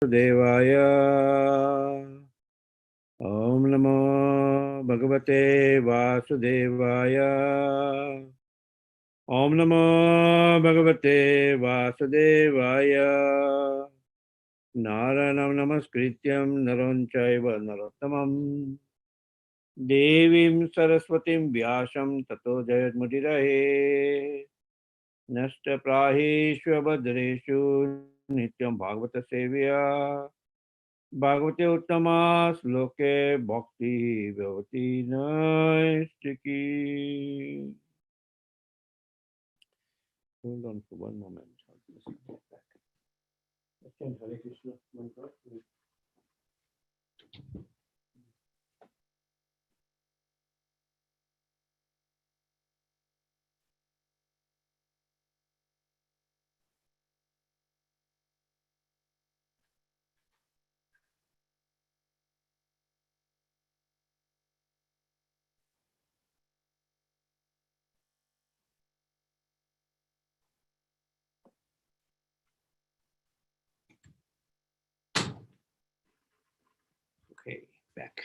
Devaya. Om Namo Bhagavate Vasudevaya. Om Namo Bhagavate Vasudevaya. Naranam Namaskrityam Naram Chaiva Narottamam Devim Saraswatim Vyasam Tato Jayadmudirahe Nasta Praheshwa Bhadreshu Nityam Bhagavata Sevya Bhagavate Uttama Sloke Bhakti Bhavati Naistiki. Hold on for one moment. I'll just get back. Chant Hare Krishna mantra. Okay, back.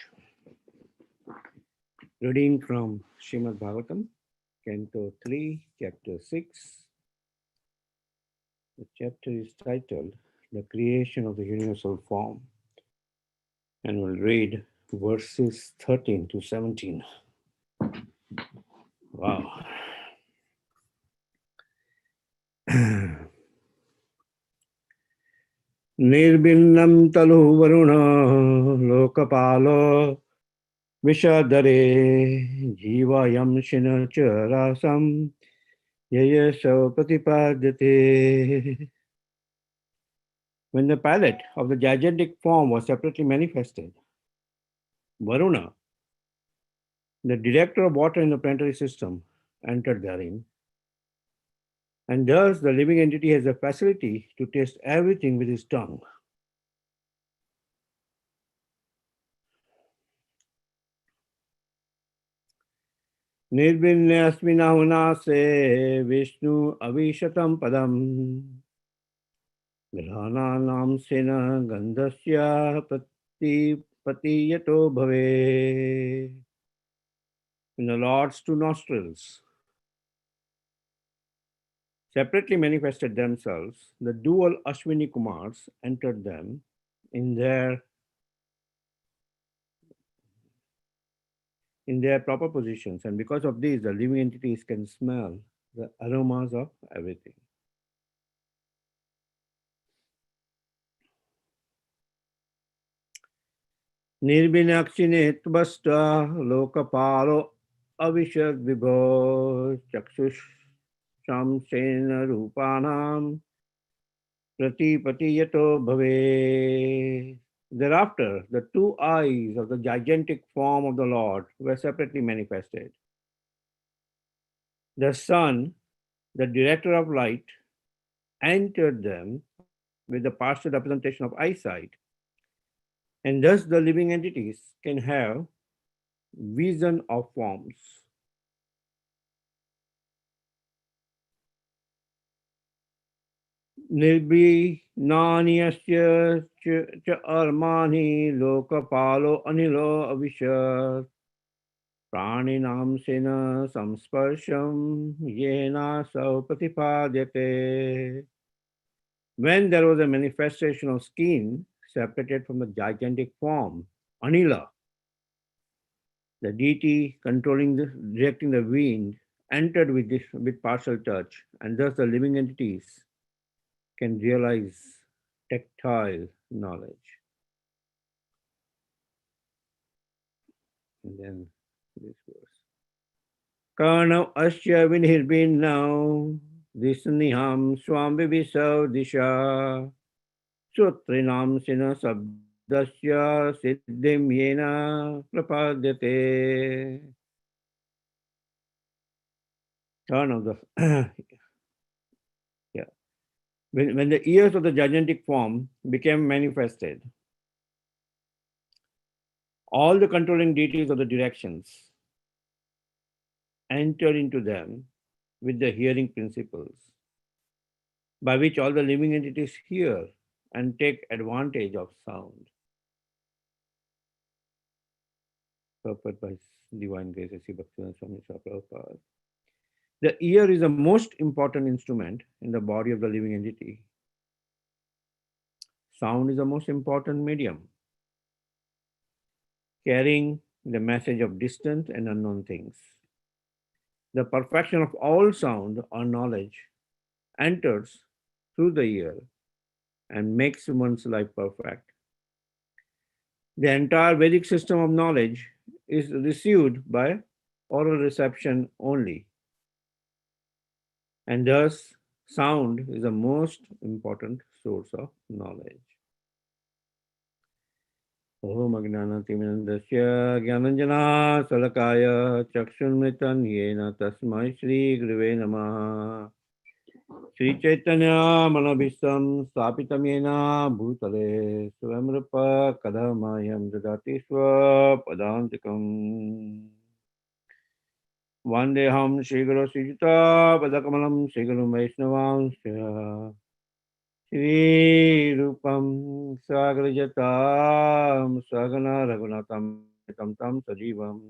Reading from Srimad Bhagavatam, Canto 3, Chapter 6. The chapter is titled The Creation of the Universal Form, and we'll read verses 13 to 17. Wow. Nirbinnam talu varuna lokapalo Vishadare Jivayam Shinacharasam Yayasa Pratipadyate. When the palette of the gigantic form was separately manifested, Varuna, the director of water in the planetary system, entered therein, and thus the living entity has the facility to taste everything with his tongue. Nirvinyasminahunase Vishnu Avishatam Padam Grananam Sena Gandhasya Patiyato Bhave. In the Lord's two nostrils separately manifested themselves, the dual Ashwini Kumars entered them in their proper positions, and because of this, the living entities can smell the aromas of everything. Nirvinakshine tvasta lokapalo avishad vibho chakshush shamsena rupanam pratipatiyato bhave. Thereafter, the two eyes of the gigantic form of the Lord were separately manifested. The sun, the director of light, entered them with the partial representation of eyesight, and thus the living entities can have vision of forms. Nirbhinanyasya cha armani lokapalo anilo avishat praninam sena samsparsham yena sau pratipadyate. When there was a manifestation of skin separated from the gigantic form, Anila, the deity directing the wind, entered with partial touch, and thus the living entities can realize tactile knowledge. And then this verse. Karna asya vinhirbhinnau disniham swam vivisav disha sutrinam sina sabdasya siddhim yena prapadyate. Turn of the yeah. When the ears of the gigantic form became manifested, all the controlling deities of the directions enter into them with the hearing principles, by which all the living entities hear and take advantage of sound. Purport by Divine Grace A.C. Bhaktivinoda Swami Prabhupada. The ear is the most important instrument in the body of the living entity. Sound is the most important medium, carrying the message of distant and unknown things. The perfection of all sound or knowledge enters through the ear and makes one's life perfect. The entire Vedic system of knowledge is received by oral reception only, and thus sound is the most important source of knowledge. Om Agnanatimirandasya Gyananjana Salakaya Chakshunmitan Yena Tasmai Shri Guruve Namaha. Shri Chaitanya Manabhisam Stapitam Yena Bhutale Swamrupa Kadhamayam Dadati Swa Padantikam. Vandeham Shri Guru Sujita Padakamalam Shri Guru Vaishnavansya Shri Rupam Sagrajatam Sagana Raghunatam Tam Tam Sajivam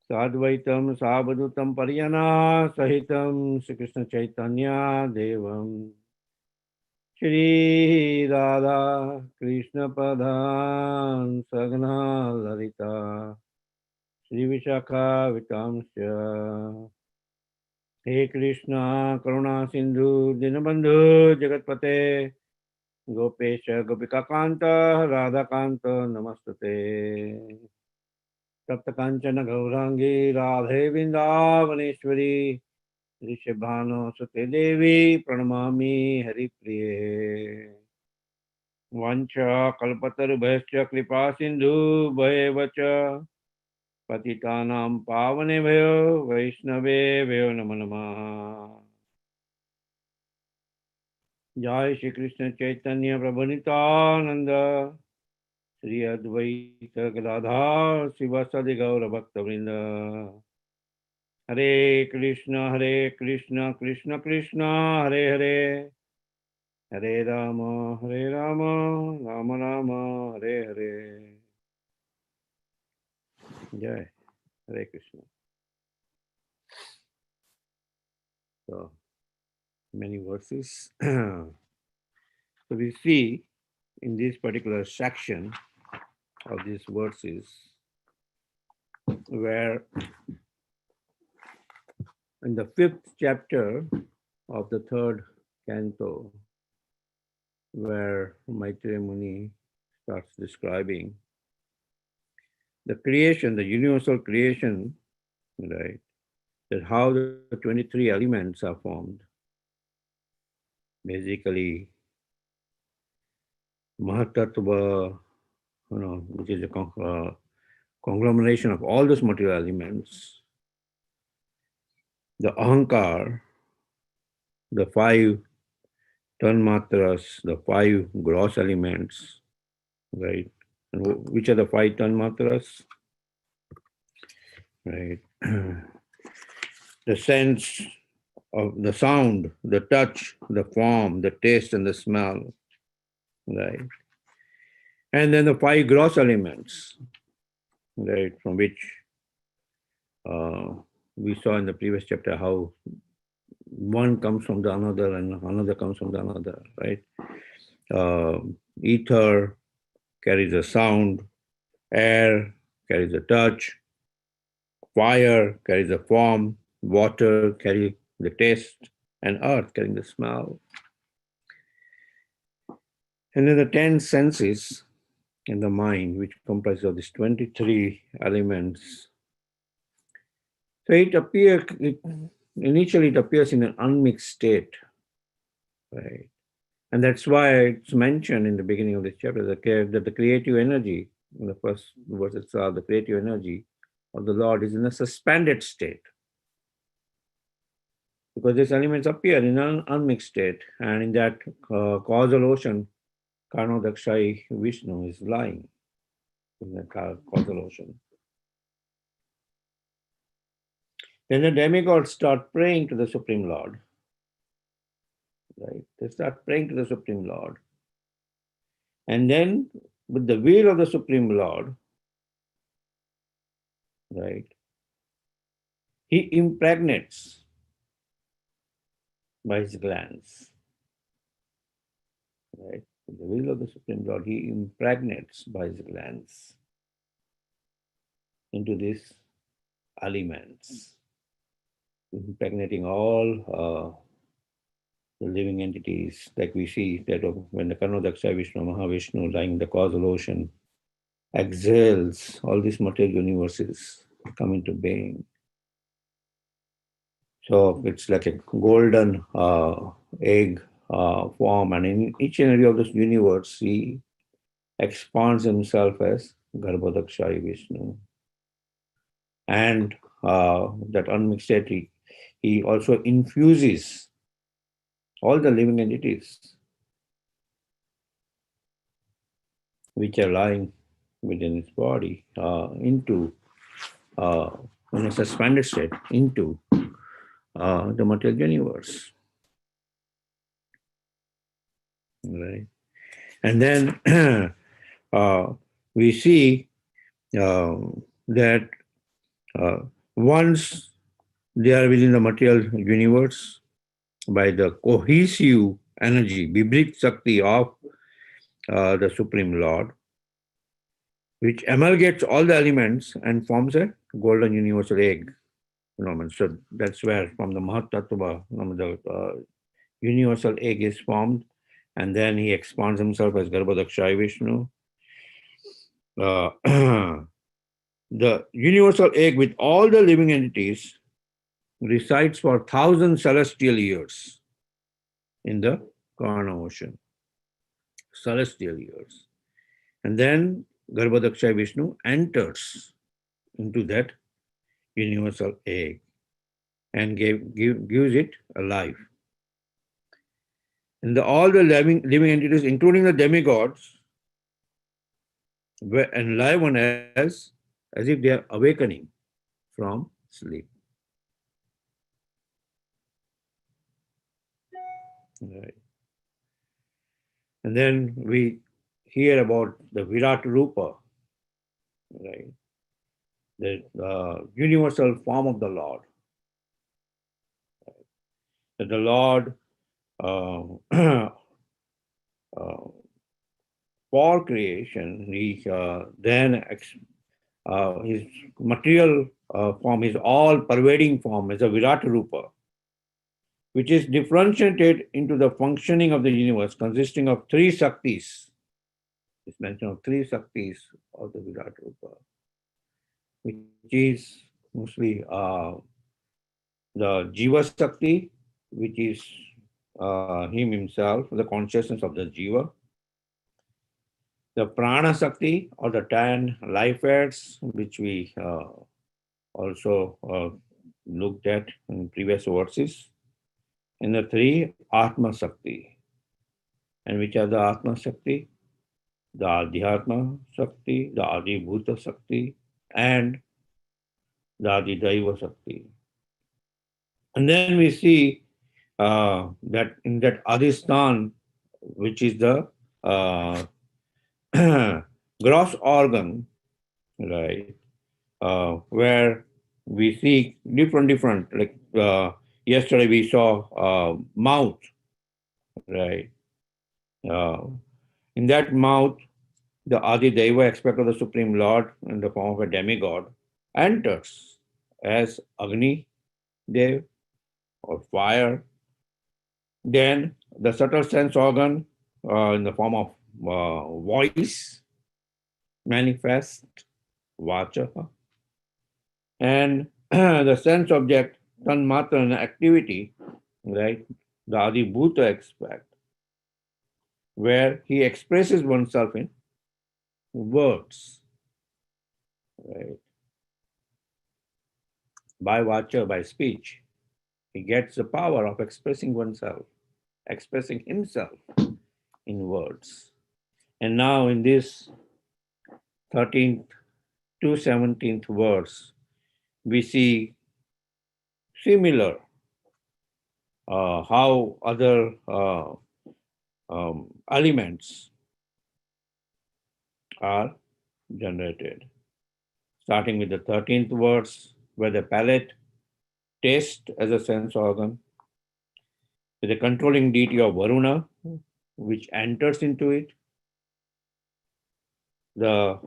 Sadvaitam Sabhadutam Pariyana Sahitam Sri Krishna Chaitanya Devam Shri Radha Krishna Padhan Sagana Lalita Shri Vishakha Vitamsya. He Krishna Karuna Sindhu Dinabandhu Jagatpate Gopesha Gopika Kanta Radha Kanta Namastate Tapta Kanchana Gaurangi Radhe Vrindavaneshwari Rishabhano Sute Devi Pranamami Hari Priye Vancha Kalpataru Bhasya Kripa Sindhu Bhayevacha Patitanam Pavane Bhayo Vaishnave Bhayo Namo Namaha. Jai Shri Krishna Chaitanya Prabhu Nityananda Shri Advaita Gadadhar Sivasadi Gaura Bhakta Vrinda. Hare Krishna Krishna Krishna Hare Hare Hare Rama Rama Rama Hare Hare. Jai Hare Krishna. So many verses. So we see in this particular section of these verses where in the 5th chapter of the 3rd canto, where Maitreya Muni starts describing the creation, the universal creation, right? That how the 23 elements are formed. Basically, Mahatattva, which is a conglomeration of all those material elements. The Ahankar, the 5 Tanmatras, the 5 gross elements, right? And which are the 5 Tanmatras? Right. The sense of the sound, the touch, the form, the taste, and the smell, right? And then the 5 gross elements, right, from which we saw in the previous chapter how one comes from the another and another comes from the another, right? Ether carries a sound, air carries a touch, fire carries a form, water carries the taste, and earth carrying the smell. And then the 10 senses in the mind, which comprises of these 23 elements. So initially it appears in an unmixed state, right? And that's why it's mentioned in the beginning of this chapter that the creative energy, in the first verse itself, the creative energy of the Lord is in a suspended state. Because these elements appear in an unmixed state, and in that causal ocean, Karnodakshai Vishnu is lying in the causal ocean. Then the demigods start praying to the Supreme Lord. right? They start praying to the Supreme Lord. And then, with the will of the Supreme Lord, right, he impregnates by his glance, right? With the will of the Supreme Lord, he impregnates by his glance into these elements, impregnating all the living entities, like we see that when the Karnodaksha Vishnu, Mahavishnu, lying in the causal ocean, exhales, all these material universes come into being. So it's like a golden egg form, and in each and every of this universe, he expands himself as Garbhodakshaya Vishnu. And that unmixed state, he also infuses all the living entities which are lying within his body into, in a suspended state, into the material universe. Right? And then we see that once they are within the material universe, by the cohesive energy, Vibrit Shakti of the Supreme Lord, which amalgates all the elements and forms a golden universal egg. So that's where from the Mahat Tattva, the universal egg is formed, and then he expands himself as Garbhodakshaya Vishnu. The universal egg with all the living entities resides for 1,000 celestial years in the Karna ocean. Celestial years. And then Garbhodakshaya Vishnu enters into that universal egg and gives it a life. And all the living entities, including the demigods, were enlivened as if they are awakening from sleep. Right. And then we hear about the Virat Rupa, right? The universal form of the Lord. That the Lord, for creation, he then his material form, his all-pervading form is a Virat Rupa, which is differentiated into the functioning of the universe, consisting of 3 Shaktis. It's mentioned of 3 Shaktis of the Virat Rupa, which is mostly the Jiva Shakti, which is him himself, the consciousness of the Jiva. The Prana Shakti, or the 10 life airs, which we also looked at in previous verses. And the 3 Atma Shakti. And which are the Atma Shakti? The Adhyatma Shakti, the Adi Bhuta Shakti, and the Adi Daiva Shakti. And then we see that in that Adhistan, which is the gross organ, right, where we see different, like yesterday we saw mouth, right? In that mouth, the Adi Deva, aspect of the Supreme Lord in the form of a demigod, enters as Agni Dev or fire. Then the subtle sense organ in the form of voice manifest, vacha, and the sense object, tanmatra, and activity, right, the Adi Bhuta aspect, where he expresses oneself in words, right, by vacha, by speech. He gets the power of expressing oneself, expressing himself in words. And now in this 13th to 17th verse, we see similar how other elements are generated. Starting with the 13th verse, where the palate, taste as a sense organ, with the controlling deity of Varuna, which enters into it, the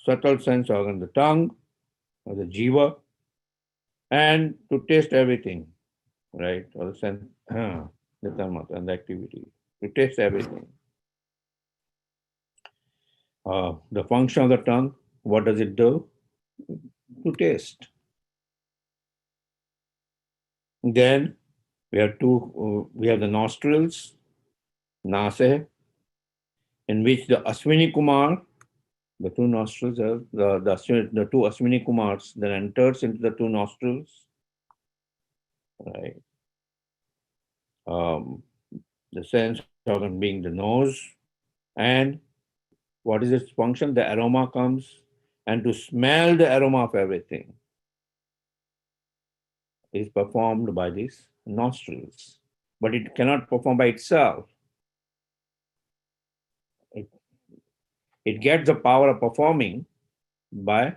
subtle sense organ, the tongue, or the jiva, and to taste everything, right? Or the sense, the tamas and the activity, to taste everything. The function of the tongue, what does it do? To taste. Then we have the nostrils, nase, in which the Ashwini Kumar, the two nostrils, the two Ashwini Kumars then enters into the two nostrils, right? The sense organ being the nose, and what is its function? The aroma comes, and to smell the aroma of everything is performed by these nostrils, but it cannot perform by itself. It gets the power of performing by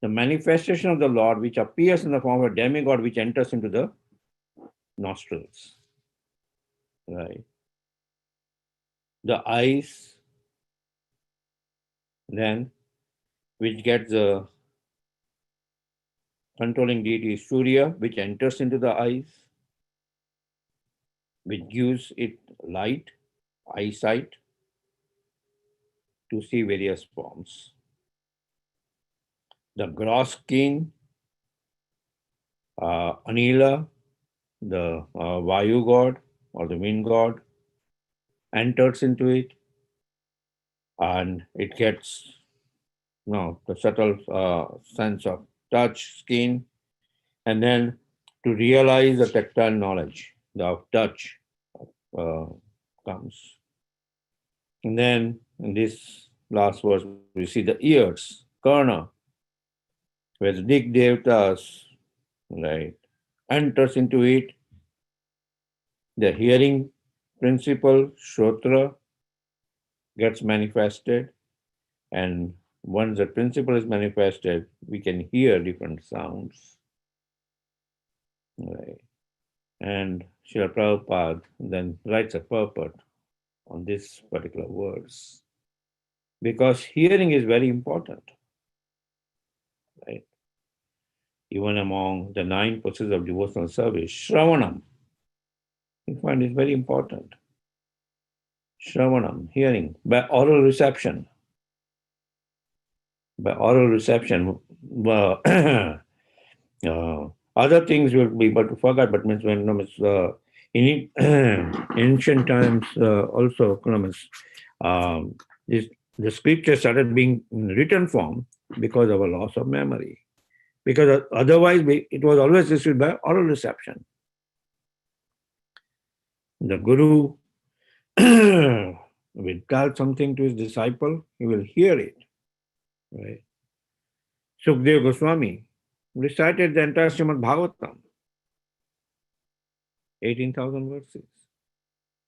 the manifestation of the Lord, which appears in the form of a demigod, which enters into the nostrils, right? The eyes, then, which gets the controlling deity Surya, which enters into the eyes, which gives it light, eyesight, to see various forms. The gross skin, Anila, the Vayu god or the wind god, enters into it, and it gets the subtle sense of touch, skin, and then to realize the tactile knowledge, the touch comes. And then in this last verse, we see the ears, Karna, where the Dig Devtas, right, enters into it, the hearing principle, Shrotra, gets manifested, and once the principle is manifested, we can hear different sounds. Right. And Srila Prabhupada then writes a purport on this particular words, because hearing is very important, right? Even among the 9 pursuits of devotional service, Shravanam, you find is very important. Shravanam, hearing, by oral reception. By oral reception, other things will be able to forget, but means when in ancient times also, the scripture started being in written form because of a loss of memory. Because otherwise, it was always received by oral reception. The Guru will tell something to his disciple, he will hear it. Right? Sukdev Goswami recited the entire Srimad Bhagavatam, 18,000 verses,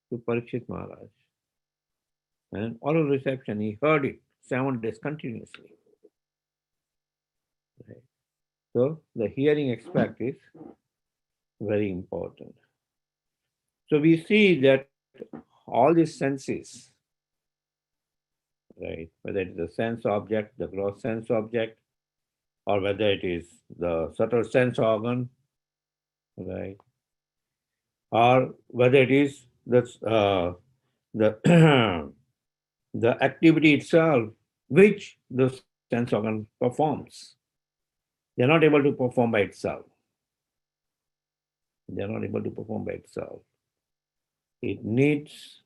to Parikshit Maharaj. And oral reception, he heard it 7 days continuously. Right? So the hearing aspect is very important. So we see that all these senses, right, whether it is the sense object, the gross sense object, or whether it is the subtle sense organ, right, or whether it is the the activity itself which the sense organ performs. They're not able to perform by itself. They're not able to perform by itself. It needs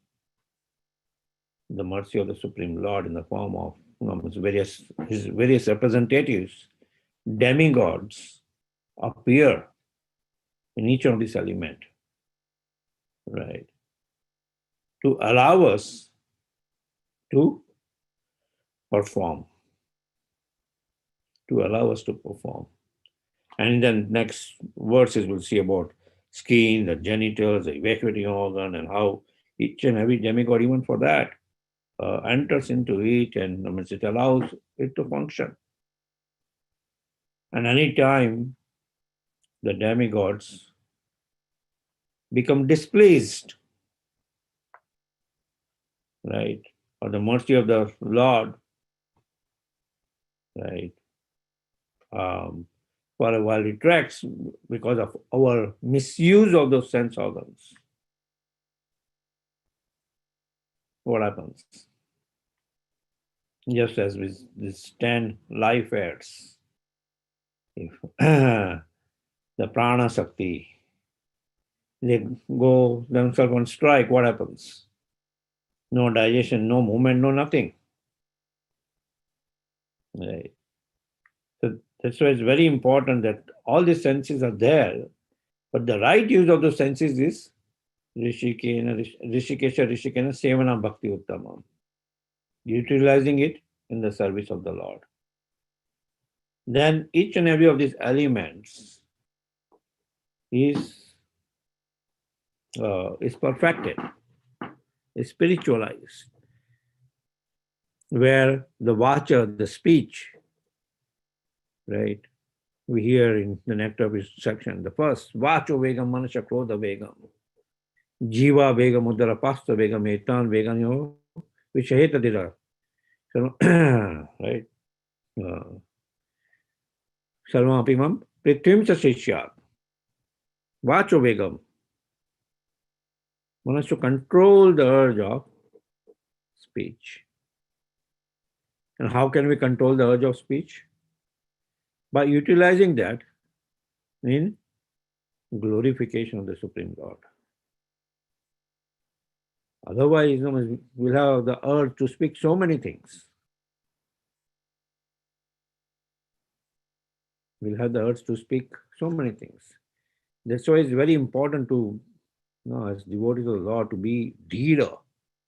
the mercy of the Supreme Lord in the form of his various representatives, demigods appear in each of these elements, right, to allow us to perform, And then next verses we'll see about skin, the genitals, the evacuating organ, and how each and every demigod, even for that, enters into it, and it allows it to function. And any time the demigods become displeased, right, or the mercy of the Lord, right, for a while retracts because of our misuse of those sense organs. What happens? Just as with these 10 life airs, if the prana sakti, they go themselves on strike, what happens? No digestion, no movement, no nothing. Right. So that's why it's very important that all these senses are there, but the right use of those senses is Rishikesha Rishikena Sevana Bhakti Uttamam. Utilizing it in the service of the Lord. Then each and every of these elements is perfected, is spiritualized, where the vacha, the speech, right, we hear in the nectar of his section, the first, vacho vegam manasya krodha vegam, jiva vegam uddara pasta vegam etan veganyo vishaheta dira. So, right, sarvapimam prithvim sa shishyat, vacho vegam. One has to control the urge of speech. And how can we control the urge of speech? By utilizing that in glorification of the Supreme Lord. Otherwise, we'll have the urge to speak so many things. We'll have the urge to speak so many things. That's why it's very important to, as devotees of the Lord, to be dhira,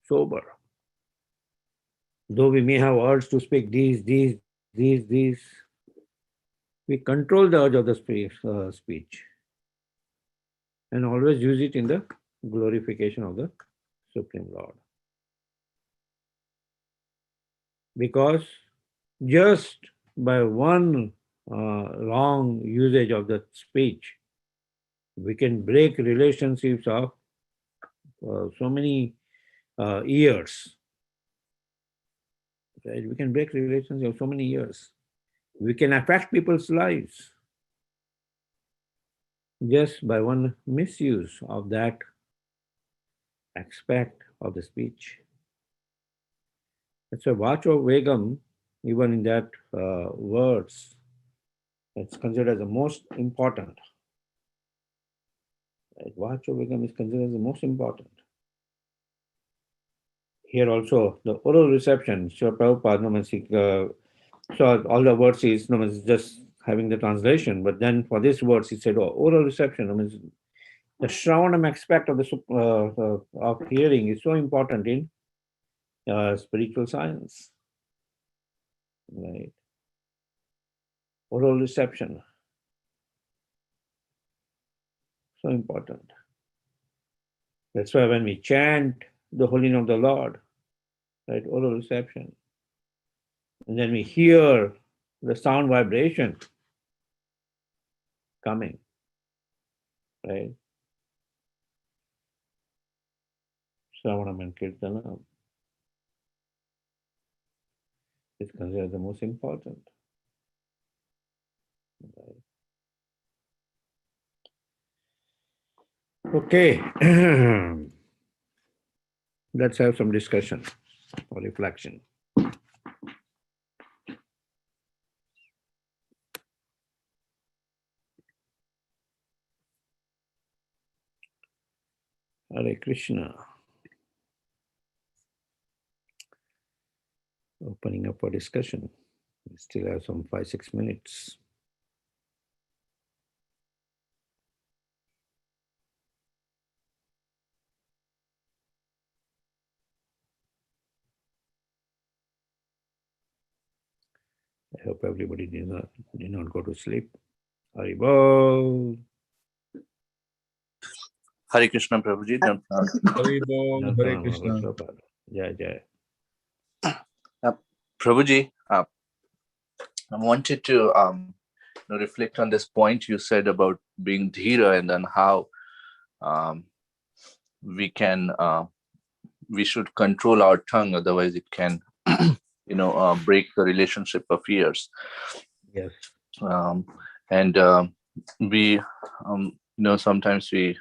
sober. Though we may have urge to speak these, we control the urge of the speech and always use it in the glorification of the Supreme Lord. Because just by one wrong usage of the speech, we can break relationships of so many years. Right? We can break relationships of so many years. We can affect people's lives just by one misuse of that aspect of the speech. That's why Vacho Vegam, even in that words, it's considered as the most important. Right? Vacho Vegam is considered as the most important. Here also, the oral reception, Srila Prabhupada, so all the words is just having the translation, but then for this words, he said, oral reception, the Shravanam aspect of the of hearing is so important in spiritual science. Right? Oral reception, so important. That's why when we chant the holy name of the Lord, right, oral reception, and then we hear the sound vibration coming, right? Shravanam and Kirtanam is considered the most important. Right? Okay, let's have some discussion or reflection. Hare Krishna. Opening up for discussion. We still have some 5-6 minutes. I hope everybody did not go to sleep. Haribol. Hare Krishna, Prabhuji. Hare Bol, Hare Krishna. Jai Jai. Prabhuji, I wanted to reflect on this point you said about being dhira, and then how we should control our tongue, otherwise it can break the relationship of years. Yes. And we sometimes we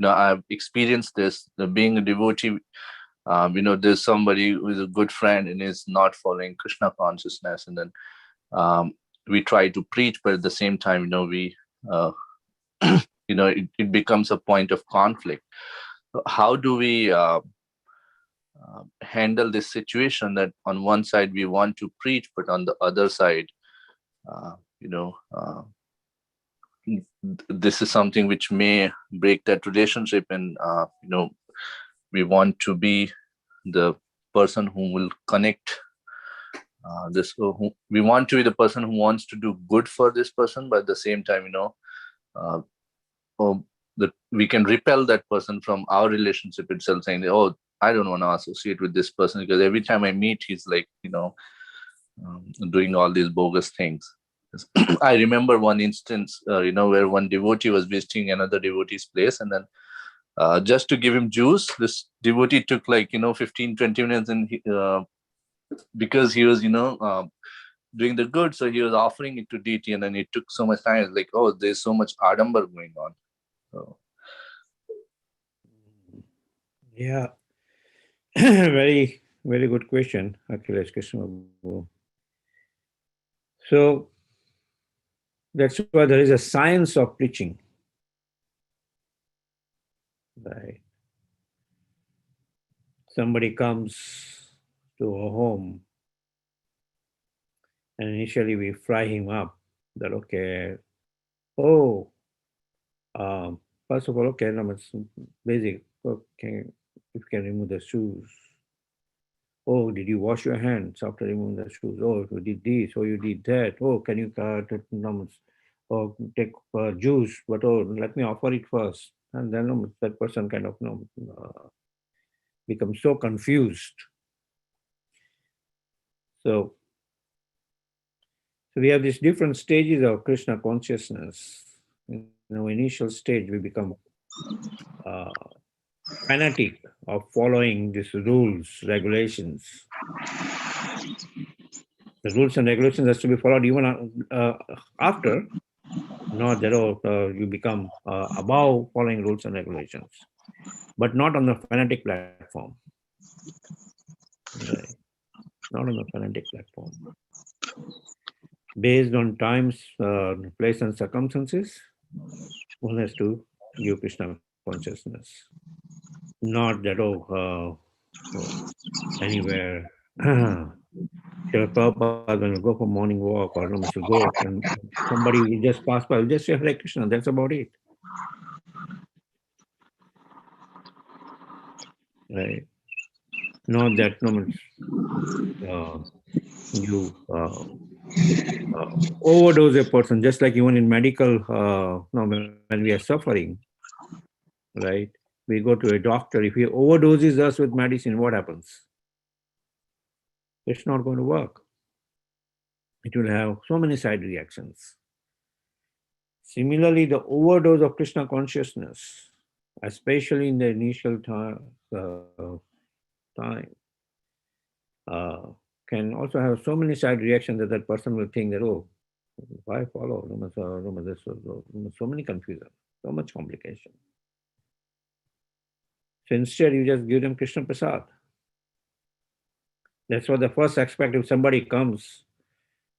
I've experienced this, being a devotee. There's somebody who is a good friend and is not following Krishna consciousness, and then we try to preach, but at the same time, we it becomes a point of conflict. How do we handle this situation that on one side we want to preach, but on the other side, this is something which may break that relationship, and we want to be the person who will connect we want to be the person who wants to do good for this person, but at the same time, that we can repel that person from our relationship itself, saying, oh, I don't want to associate with this person because every time I meet, he's like, doing all these bogus things. I remember one instance, where one devotee was visiting another devotee's place, and then just to give him juice, this devotee took 15-20 minutes, and because he was doing the good, so he was offering it to deity, and then it took so much time. It's like, oh, there's so much adambar going on. So yeah. Very, very good question, Akhilesh Krishna. So that's why there is a science of preaching. Right. Somebody comes to a home, and initially we fry him up. That okay, oh, first of all, okay, no, it's basic. Okay, if you can remove the shoes. Oh, did you wash your hands after removing the shoes? Oh, you did this. Oh, you did that. Oh, can you take juice? But oh, let me offer it first. And then that person kind of becomes so confused. So we have these different stages of Krishna consciousness. In our initial stage, we become fanatic of following these rules, regulations. The rules and regulations has to be followed even after, not that you become above following rules and regulations, but not on the fanatic platform. Right. Not on the fanatic platform. Based on times, place, and circumstances, one has to give Krishna consciousness. Not that, anywhere. Srila Prabhupada, when we go for morning walk, or we should go, and somebody will just pass by, will just say Hare Krishna, that's about it. Right. Not that you overdose a person, just like even in medical, when we are suffering, right? We go to a doctor. If he overdoses us with medicine, what happens? It's not going to work. It will have so many side reactions. Similarly, the overdose of Krishna consciousness, especially in the initial time, can also have so many side reactions that that person will think that, oh, why follow? So many confusion, so much complication. So instead, you just give them Krishna Prasad. That's what the first aspect. If somebody comes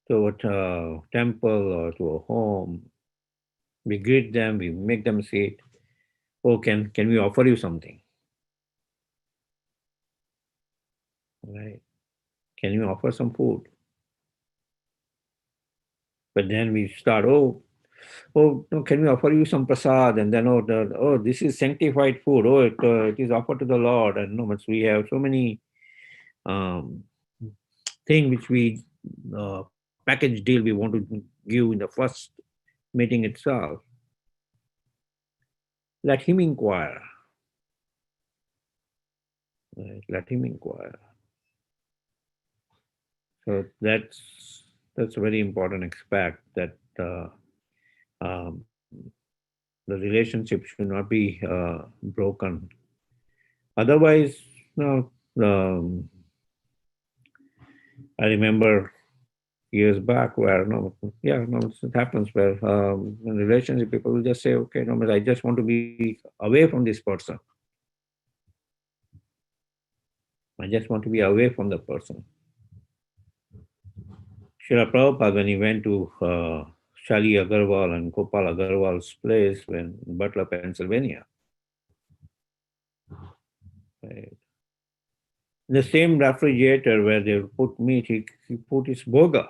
to a temple or to a home, we greet them, we make them sit. Oh, can we offer you something? Right? Can you offer some food? But then we start, no, can we offer you some prasad? And then, this is sanctified food. Oh, it is offered to the Lord. And no, but we have so many things which we package deal we want to give in the first meeting itself. let him inquire. Right? Let him inquire. So that's a very important aspect, that um, the relationship should not be broken. Otherwise, I remember years back where it happens where in relationship people will just say, okay, but I just want to be away from this person. I just want to be away from the person. Srila Prabhupada, when he went to Shali Agarwal and Gopal Agarwal's place in Butler, Pennsylvania, right? The same refrigerator where they put meat, he put his bhoga.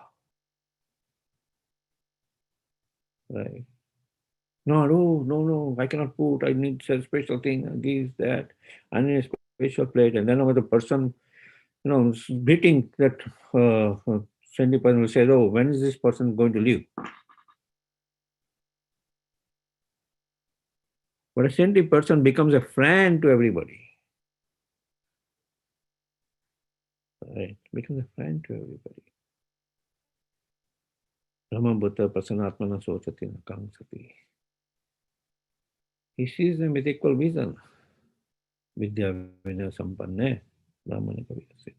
Right? No, I cannot put, I need a special thing, this, that, I need a special plate. And then the person, beating that saintly person will say, oh, when is this person going to leave? But a saintly person becomes a friend to everybody. Right? Becomes a friend to everybody. Brahma Bhutta Prasanatmana Sochati Nakangsati. He sees them with equal vision. Vidya Vinaya Sampanne, Brahmana Kaviyasi.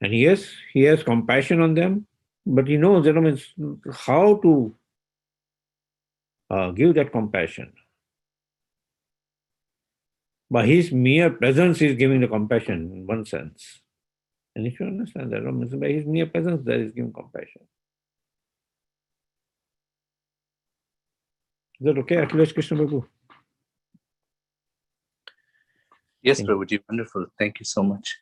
And yes, he has compassion on them, but he knows how to give that compassion. By his mere presence, he is giving the compassion in one sense. And if you understand that, by his mere presence, there is giving compassion. Is that okay, Akhilesh Krishna Babu? Yes, Prabhuji, wonderful. Thank you so much.